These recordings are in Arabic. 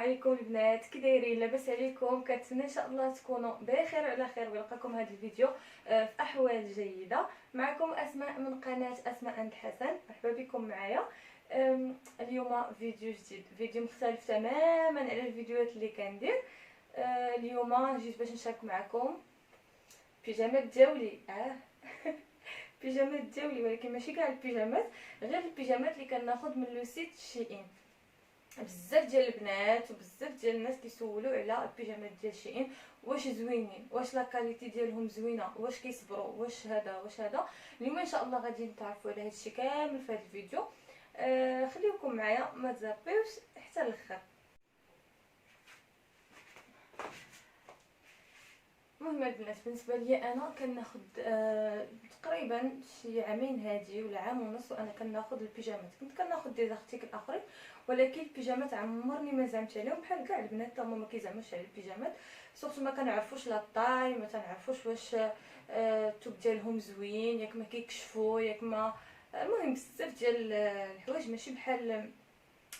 عليكم البنات، كي دايرين؟ لاباس عليكم؟ كنتمنى ان شاء الله تكونوا بخير وعلى خير ويلقاكم هذا الفيديو في احوال جيده. معكم اسماء من قناه اسماء عند حسن، مرحبا بكم معايا. اليوم فيديو جديد، فيديو مختلف تماما على الفيديوهات اللي كندير. اليوم جيت باش نشارك معكم بيجامات ديالي. بيجامات ديالي، ولكن ماشي كاع البيجامات، غير البيجامات اللي كناخذ من لو سيت شيئين. بزاف ديال البنات وبزاف ديال الناس كيسولوا على البيجامات ديال شيئين، واش زوينين، واش لا كاليتي ديالهم زوينه، واش كيصبروا، واش هذا واش هذا. اليوم ان شاء الله غادي نتعرفوا على هادشي كامل في هذا الفيديو. خليكم معايا، ما تزابيوش حتى الاخر. المهم البنات، بالنسبه لي انا كناخذ تقريبا شي عامين هادي ولا عام ونص وانا كناخذ البيجامات. كنت كناخذ دي زارتيكل اخرين، ولكن البيجامات عمرني ما زعمت عليهم بحال كاع البنات، هما ما كيزعموش على البيجامات. سورتو ما كنعرفوش لا طاي، ما تنعرفوش واش التوب ديالهم زوين ياك ما كيكشفوا ياك ما. المهم بزاف ديال الحوايج ماشي بحال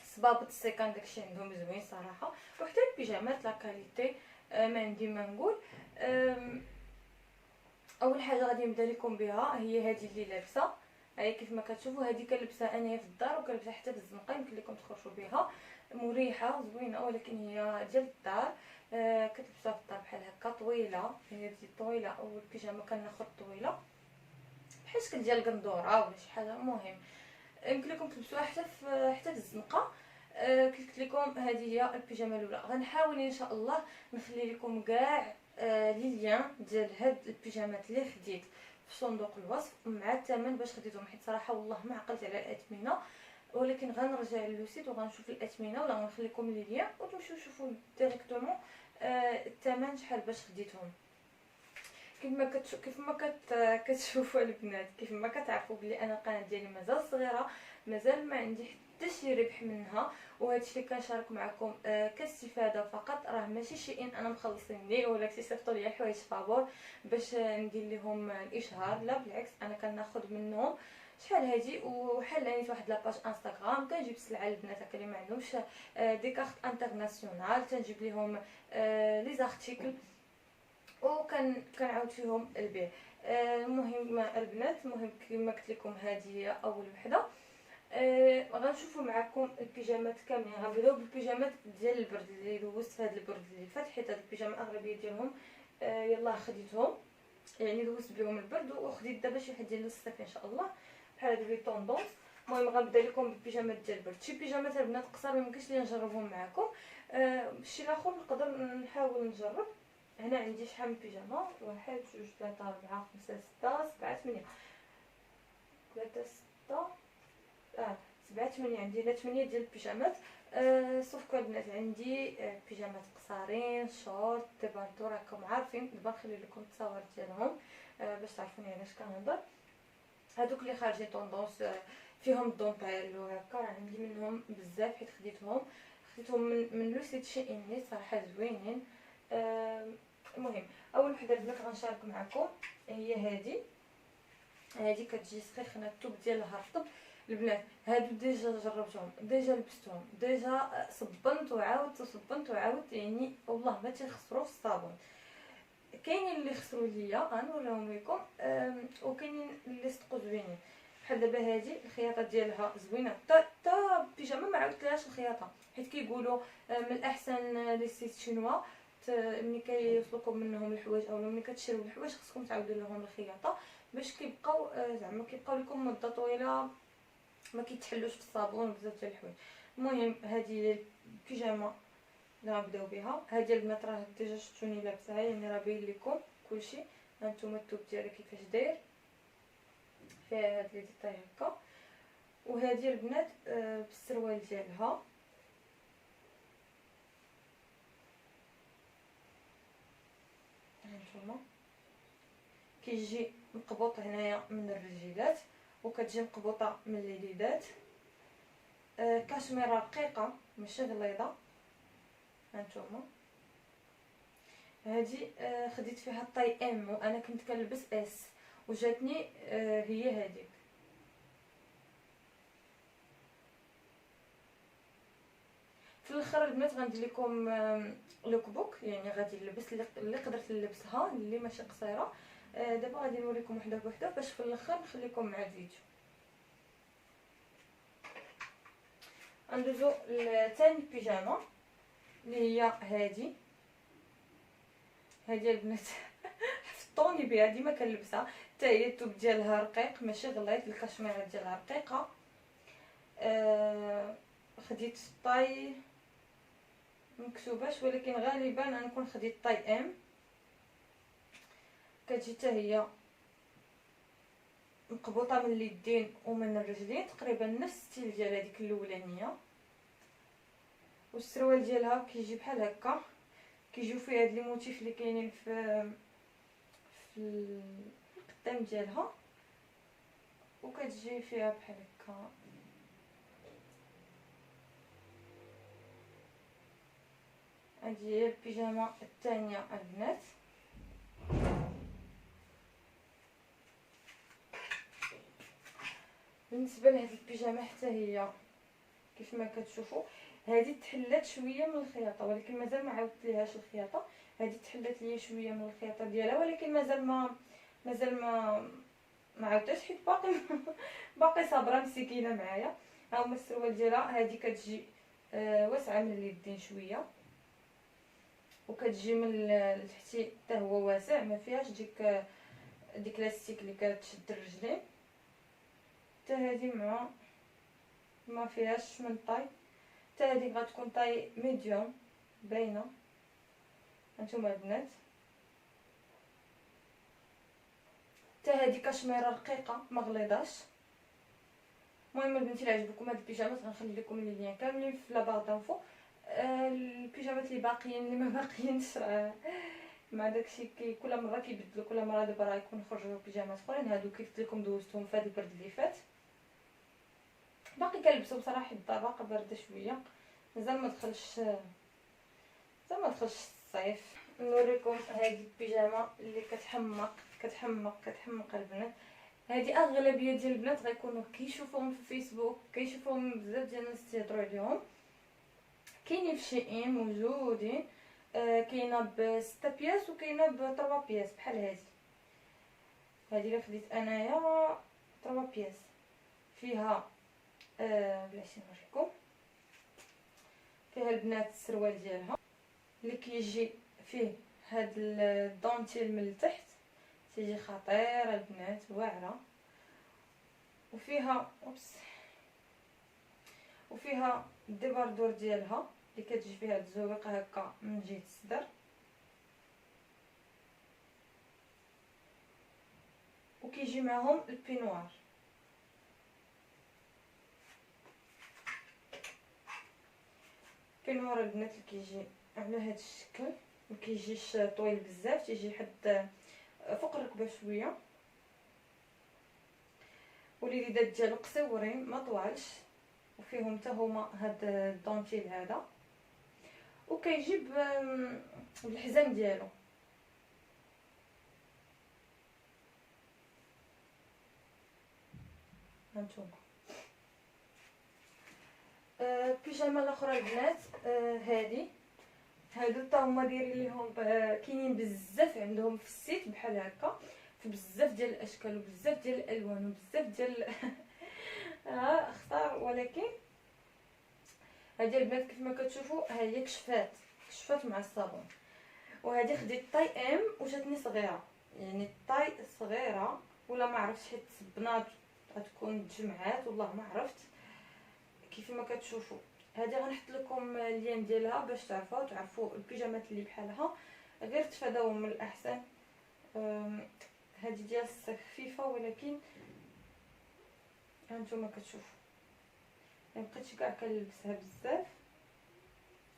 صبابط السيكان داكشي عندهم زوين صراحه. وحتى البيجامات لا كاليتي ما عندي ما نقول. اول حاجه غادي نبدا لكم بها هي هذه اللي لابسه. هاي كيف ما كتشوفوا هذه كنلبسها انايا في الدار وكنلبسها حتى في الزنقه، يمكن لكم تخرجوا بها، مريحه زوينه، ولكن هي ديال الدار. كتلبسها في الدار بحال هكا طويله، هي دي طويله، او البيجامه كناخذ طويله بحال شكل ديال القندوره ولا شي حاجه. المهم يمكن لكم تلبسوها حتى في الزنقه. كيف قلت لكم هذه هي البيجامه الاولى. غنحاول ان شاء الله نخلي لكم كاع لي ليان ديال هاد البيجامات اللي خديت في صندوق الوصف مع الثمن باش خديتهم، حيت صراحه والله ما عقلت على الاثمنه، ولكن غنرجع للسيت وغنشوف الاثمنه ولا غنخليكم لي ليان وتمشيو شوفوا ديريكتومون الثمن شحال باش خديتهم. كيف ما كتشوفوا البنات، كيف ما كتعرفوا بلي انا القناه ديالي مازال صغيره، مازال ما عندي حتى شي ربح منها، وهادشي اللي كنشارك معكم كاستفاده فقط. راه ماشي شيئين انا مخلصيني ولا اكتسبتوا ليا حوايج فابور باش ندير لهم الاشهار، لا بالعكس انا كناخذ منهم شحال هادي. وحال عينيت واحد لاباج انستغرام كنجيب السلعه للبنات هكا اللي ما عندهمش دي كارت انترناسيونال، تنجيب لهم لي زارتيكل كنعاود فيهم البيع. المهم البنات، المهم كما قلت لكم هذه هي اول وحده. غنشوفوا معكم البيجامات كاملين. غنبداو بالبيجامات ديال البرد اللي دوزت في هذا البرد اللي فات، حيت هاد البيجامه الاغلبيه ديالهم يلاه خديتهم، يعني دوزت بهم البرد وخديت دابا شي واحد ديال الصيف ان شاء الله بحال هادو لي طوندونس. المهم غنبدا لكم بالبيجامات ديال البرد. شي بيجامات البنات قصار ما يمكنش لي نجربهم معكم، شي الاخر نقدر نحاول نجرب. هنا عندي شحال من بيجامه، 1 2 3 4 5 6 7 8 3 6 7 8. عندي هنا 8 ديال البيجامات. صوفكو البنات عندي بيجامات قصارين شورت ديباردو، راكم عارفين. دابا نخلي لكم التصاور ديالهم باش تعرفوني علاش كنهضر. هادوك اللي خارجين طوندونس فيهم الدونطيل وهكا، راه عندي منهم بزاف حيت خديتهم من لو سيت شي اني صراحه زوينين. المهم اول وحده البنات غنشارك معكم هي هذه كتجي سخيخه، الثوب ديالها رطب. البنات هادو ديجا جربتهم، ديجا لبستهم، ديجا صبنت وعاودت، يعني والله ما تيخسروا في الصابون. كاينين اللي خسروا ليا غنوريهم لكم، وكاينين اللي صدقوا زوينين. بحال دابا هذه الخياطه ديالها زوينه، تا بيجامه ما عاودتلهاش الخياطه، حيت كيقولوا من الاحسن لي سيت شينوا ملي كيوصلوكم منهم الحوايج او ملي كتشريو الحوايج خصكم تعاودوا لهم الخياطه باش كيبقاو زعما كيبقاو لكم مده طويله ما كيتحلوش في الصابون بزاف ديال الحوايج. المهم هذه البيجامه اللي غنبداو بها، هذه البنات راه ديجا شفتوني لابساها، يعني راه باين لكم كلشي. هانتوما التوب ديالها كيفاش داير، فيها هاد لي ديتاي هكا. وهذه البنات بالسروال ديالها، هانتوما كيجي مقبوط هنايا من الرجيلات وكتجي مقبوطه من اليدات. كاشميره رقيقه ماشي غليظه. هانتوما هذه خديت فيها الطاي ام وانا كنت كنلبس اس، وجاتني هي هذيك. في الاخر البنات غندير لكم لوك بوك، يعني غادي نلبس اللي قدرت نلبسها اللي ماشي قصيره. دابا غادي نوريكم وحده بوحده باش في الاخر نخليكم مع الفيديو. ندوزو لثاني بيجاما اللي هي هادي البنات حفظتوني بها، ديما كنلبسها حتى هي. التوب ديالها رقيق ماشي غليظ، الكاشميره ديالها رقيقه. خديت الطاي مكتوباش، ولكن غالبا غنكون خديت طاي ام. كتجي حتى هي مقبوطه من اليدين ومن الرجلين، تقريبا نفس الستيل ديال هذيك الاولانيه. والسروال ديالها كيجي بحال هكا، كيجيو فيه هاد لي موتيف اللي كاينين في القدام ديالها، وكتجي فيها بحال هكا. هذه هي البيجامه الثانيه البنات. بالنسبه لهاد البيجامه حتى هي كيف ما كتشوفوا، هذه تحلات شويه من الخياطه، ولكن مازال ما عاودت ليهاش الخياطه. هذه تحلات ليا شويه من الخياطه ديالها، ولكن مازال ما عاودتش، حيت باقي صابره مسكينه معايا. ها هما السروال ديالها. هذه كتجي واسعه من اليدين شويه، وكتجي من التحتي حتى هو واسع، ما فيهاش ديك لاستيك اللي كتشد الرجلين. حتى هذه ما فيهاش من طاي، حتى هذه غتكون طاي ميديوم باينه. هانتوما البنات، حتى هذه كاشميره رقيقه ما غليظاش. المهم البنات اللي عجبكم هاد البيجامات غنخلي لكم اللين كاملين في لا بار دانفو. البيجامات اللي باقيين اللي ما باقيينش مع داكشي كل مره كيبدلوا، كل مره دابا راه يكون خرجوا بيجامات اخرين. هادو كيف قلت لكم دوزتهم في هاد البرد اللي فات، باقي كنلبسو بصراحه. الدار باقا بارده شويه، مازال ما دخلش الصيف. نوريكم هذه البيجامه اللي كتحمق البنات. هذه اغلبيه ديال البنات غيكونوا كيشوفوهم في فيسبوك، كيشوفوهم بزاف ديال الناس تيهضروا عليهم. كاينين في شي موجودين. كاينه ب 6 بياس وكاينه ب 3 بياس بحال هذه اللي خديت انايا 3 بياس. فيها بلاتي نوريكم، فيها البنات السروال ديالها اللي كيجي فيه هاد الدونتيل من التحت، تيجي خطيره البنات، واعره. وفيها الديباردور ديالها اللي كتجي فيها الزويقه هكا من جهه الصدر، وكيجي معهم البينوار. البينوار البنات اللي كيجي على هذا الشكل، ما كيجيش طويل بزاف، تيجي حد فوق الركبه شويه، واليدات ديالو قصيورين ما طوالش، وفيهم حتى هما هاد الدونتيل هذا. وكيجي بالحزام ديالو. هانتوما البيجامه الاخرى البنات، هادو حتى هما دايرين ليهم كاينين بزاف عندهم في السيت بحال هكا، في بزاف ديال الاشكال وبزاف ديال الالوان وبزاف ديال اختار. ولكن هذه البنات كيف ما كتشوفوا ها هي كشفات مع الصابون. وهذه خديت طاي ام وجاتني صغيره، يعني الطاي صغيره ولا ما عرفتش، حيت البنات غتكون تجمعات والله ما عرفت. كيف ما كتشوفوا هذه غنحط لكم اللين ديالها باش تعرفوا البيجامات اللي بحالها، غير تفاداو من الاحسن. هذه ديال الصيف خفيفه، ولكن هانتوما كتشوفوا مبقيتش كاع كنلبسها بزاف،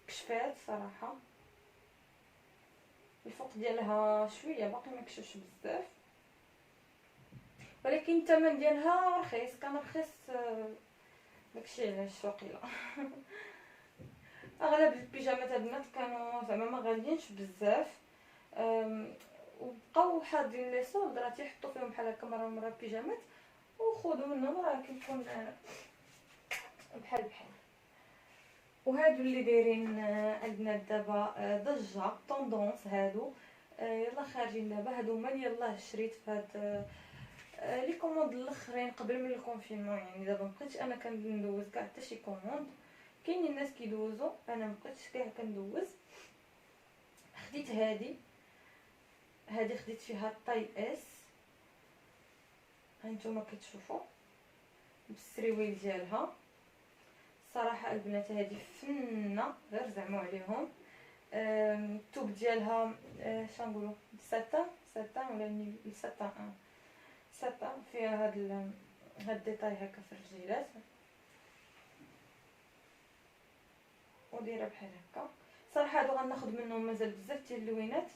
كشفات صراحه. الفوق ديالها شويه باقي ما كشفش بزاف، ولكن الثمن ديالها رخيص، كان رخيص داكشي علاش وقيله. اغلب البيجامات البنات كانوا زعما ما غاليينش بزاف، وبقاو حاضرين لي سولد، راه تيحطوا فيهم بحال هكا مره البيجامات وخذوا منهم، راه كيكون بحال. وهادو اللي دايرين البنات دابا ضجه طوندونس هادو. يلا خارجين دابا هادو هما اللي يلاه شريت في هاد لي كوموند الاخرين قبل من الكونفينمون. يعني دابا مبقيتش انا كندوز كاع حتى شي كوموند، كاينين الناس كيدوزو، انا مبقيتش كاع كندوز. خديت هادي خديت فيها طاي اس، هانتوما كتشوفوا بالسريويل ديالها. صراحه البنات هادي فنه غير زعموا عليهم. التوب ديالها شنقولوا ساتان ولا ساتان فيها هاد ديتاي هكا في الرجيلات، ودايره بحال هكا. صراحه هادو غناخذ منهم مازال بزاف ديال اللوينات،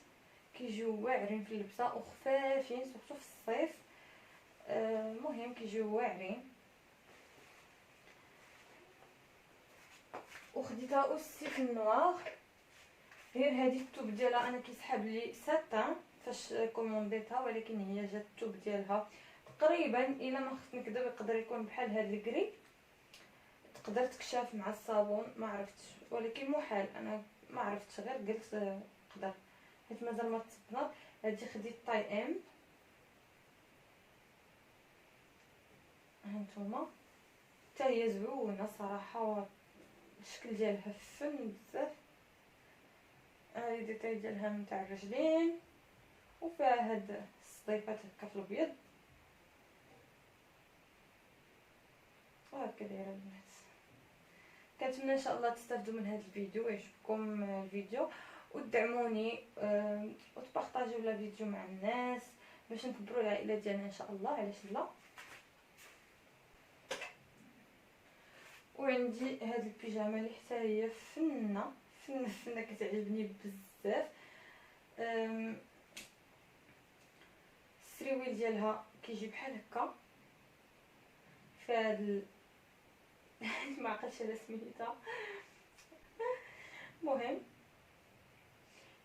كيجيو واعرين في اللبسه وخفافين سورتو في الصيف. المهم كيجيو واعرين. وخديتها اوسي في النوار. غير هذه التوب ديالها انا كيسحب لي ساتان فاش كومونديتها، ولكن هي جات التوب ديالها تقريبا الا ما خفت نكذب يقدر يكون بحال هاد الكري. تقدر تكشاف مع الصابون ما عرفتش، ولكن محال انا ما عرفتش، غير قلت نقدر حيت مازال ما تصبنات. هذه خديت طاي ام، هانتوما حتى هي زوينه صراحه، الشكل ديالها فن بزاف. هذه ديتاي ديالها نتاع الرجلين، وفيها هاد الصديفات هكا في الابيض وهكا دايره البنات. كنتمنى ان شاء الله تستافدوا من هذا الفيديو ويعجبكم الفيديو، وتدعموني وتبارطاجيو لا فيديو مع الناس باش نكبروا العائله ديالنا ان شاء الله، علاش لا. وعندي هاد البيجامه اللي حتى هي فنه كتعجبني بزاف. السريويل ديالها كيجي بحال هكا في هاد ما عقلتش على سميتها. المهم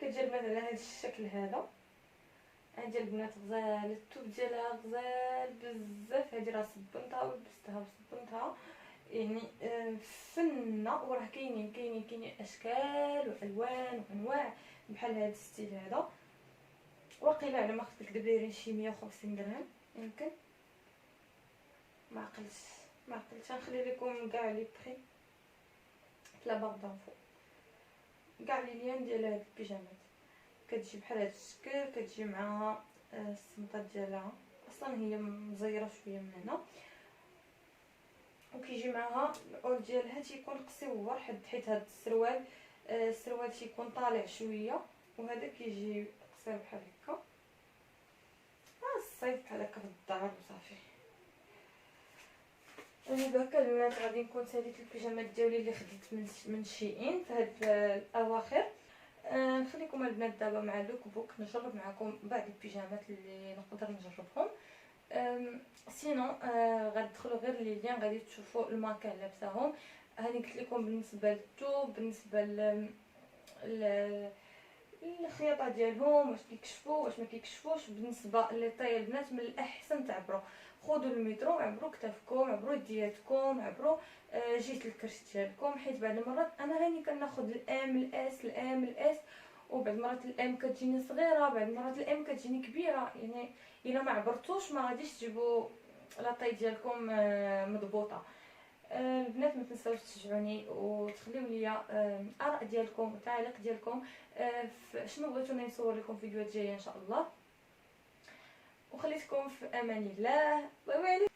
كتجي البنات على هذا الشكل هذا. هادي البنات غزاله، التوب ديالها غزال بزاف. هادي راه صبنتها ولبستها وصبنتها، يعني فنه. وراه كاينين اشكال والوان وانواع بحال هذا الستيل هذا. واقيلا على ما خفت نكذب دايرين شي 150 درهم يمكن، ما عقلتش. غنخلي لكم كاع لي بري في لا بار دانفو، كاع لي ليان ديال هاد البيجامات. كتجي بحال هاد الشكل، كتجي معاها السمطات ديالها، اصلا هي مزيره شويه من هنا، وكيجي معاها العول ديالها تيكون قصيور حيت هاد السروال تيكون طالع شويه، وهذا كيجي قصير بحال هكا. الصيف بحال هكا في الدار وصافي. دابا هكا البنات غادي نكون ساليت البيجامات ديالي اللي خديت من شيئين في هاد الاواخر. نخليكم البنات دابا مع لوك بوك نجرب معكم بعض البيجامات اللي نقدر نجربهم. سينو غتدخلوا غير لي لين غادي تشوفوا الماركه لابساهم. هاني قلت لكم بالنسبه للثوب، بالنسبه الخياطه ديالهم واش كيكشفوا واش ما كيكشفوش. بالنسبه للطاي البنات من الاحسن تعبروا، خذوا المترو، عبروا كتافكم، عبروا يدياتكم، عبروا جهه الكرش ديالكم، حيت بعض المرات انا راني كناخذ الام الاس وبعض المرات الام كتجيني صغيره، بعض المرات الام كتجيني كبيره. يعني الا ما عبرتوش ما غاديش تجيبوا لاطاي ديالكم مضبوطه. البنات ما تنساوش تشجعوني وتخليو لي اراء ديالكم وتعليق ديالكم شنو بغيتوني نصور لكم فيديوهات جايه ان شاء الله. وخليتكم في امان الله. باي باي.